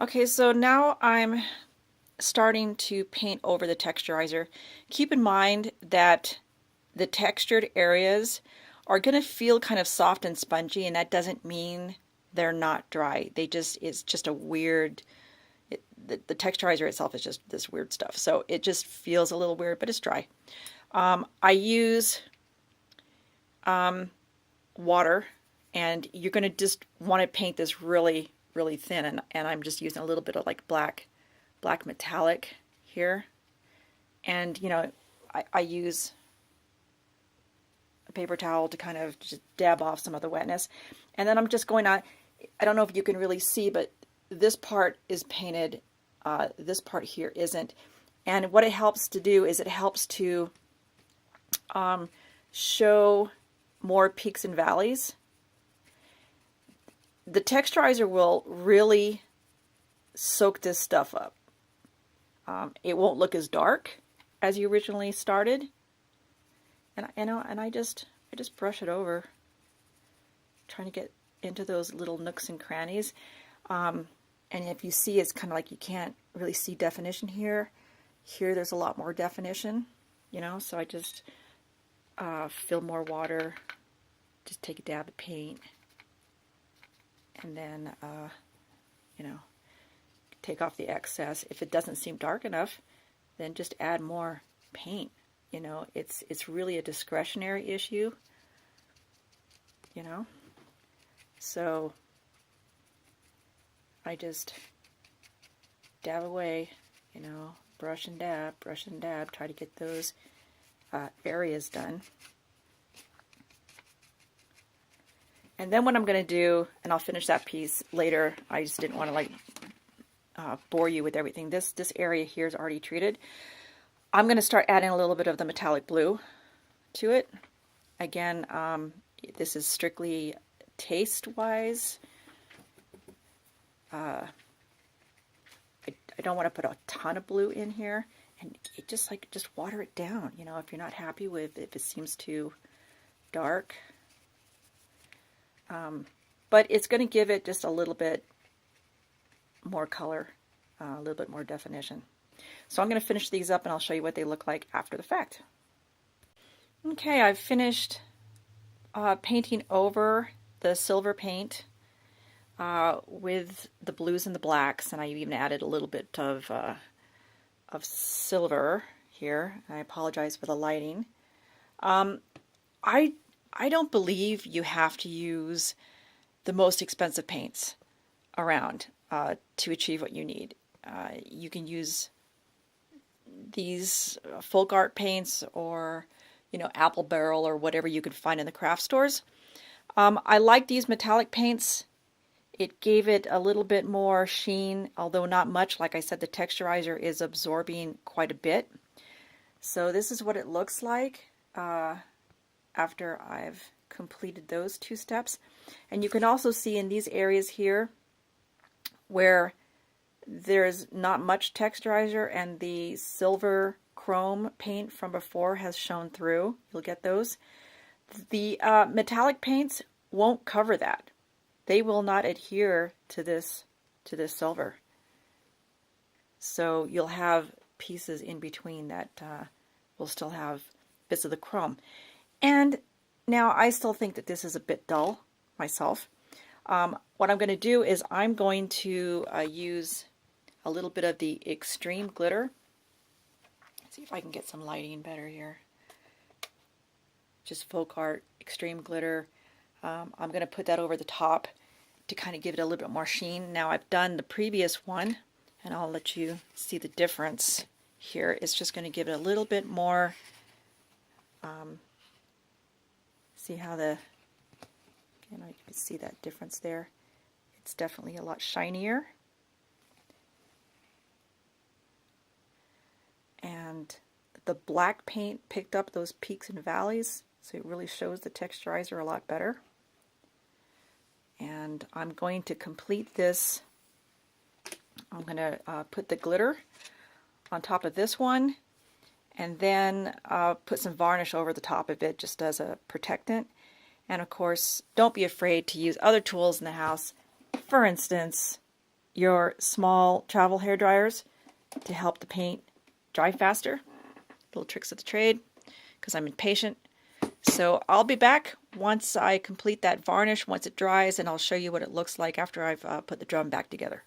Okay, so now I'm starting to paint over the texturizer. Keep in mind that the textured areas are going to feel kind of soft and spongy, and that doesn't mean they're not dry. It's just a weird, the texturizer itself is just this weird stuff. So it just feels a little weird, but it's dry. I use water, and you're going to just want to paint this really, really thin, and I'm just using a little bit of like black metallic here. And I use a paper towel to kind of just dab off some of the wetness. And then I'm just going on, I don't know if you can really see, but this part is painted, this part here isn't. And what it helps to do is it helps to show more peaks and valleys. The texturizer will really soak this stuff up. It won't look as dark as you originally started. And I just brush it over, trying to get into those little nooks and crannies. And if you see, it's kind of like you can't really see definition here. Here there's a lot more definition, so I just fill more water, just take a dab of paint, and then, take off the excess. If it doesn't seem dark enough, then just add more paint. It's really a discretionary issue, so I just dab away, brush and dab, try to get those areas done. And then what I'm going to do, and I'll finish that piece later, I just didn't want to bore you with everything. This area here is already treated. I'm going to start adding a little bit of the metallic blue to it. Again, this is strictly taste-wise. I don't want to put a ton of blue in here, and it just water it down. If you're not happy with if it seems too dark, but it's going to give it just a little bit more color, a little bit more definition. So I'm going to finish these up, and I'll show you what they look like after the fact. Okay, I've finished painting over the silver paint with the blues and the blacks, and I even added a little bit of silver here. I apologize for the lighting. I don't believe you have to use the most expensive paints around to achieve what you need. You can use these folk art paints, or apple barrel, or whatever you could find in the craft stores. I like these metallic paints. It gave it a little bit more sheen, although not much. Like I said, the texturizer is absorbing quite a bit. So this is what it looks like after I've completed those two steps. And you can also see in these areas here where there's not much texturizer and the silver chrome paint from before has shown through. You'll get those. The metallic paints won't cover that. They will not adhere to this silver. So you'll have pieces in between that will still have bits of the chrome. And now I still think that this is a bit dull myself. What I'm going to do is I'm going to use a little bit of the extreme glitter. Let's see if I can get some lighting better here. Just folk art extreme glitter. I'm going to put that over the top to kind of give it a little bit more sheen. Now I've done the previous one, and I'll let you see the difference here. It's just going to give it a little bit more. See how you can see that difference there. It's definitely a lot shinier. And the black paint picked up those peaks and valleys, so it really shows the texturizer a lot better. And I'm going to complete this. I'm going to put the glitter on top of this one, and then put some varnish over the top of it just as a protectant. And of course, don't be afraid to use other tools in the house. For instance, your small travel hair dryers to help the paint dry faster. Little tricks of the trade, because I'm impatient. So I'll be back once I complete that varnish, once it dries, and I'll show you what it looks like after I've put the drum back together.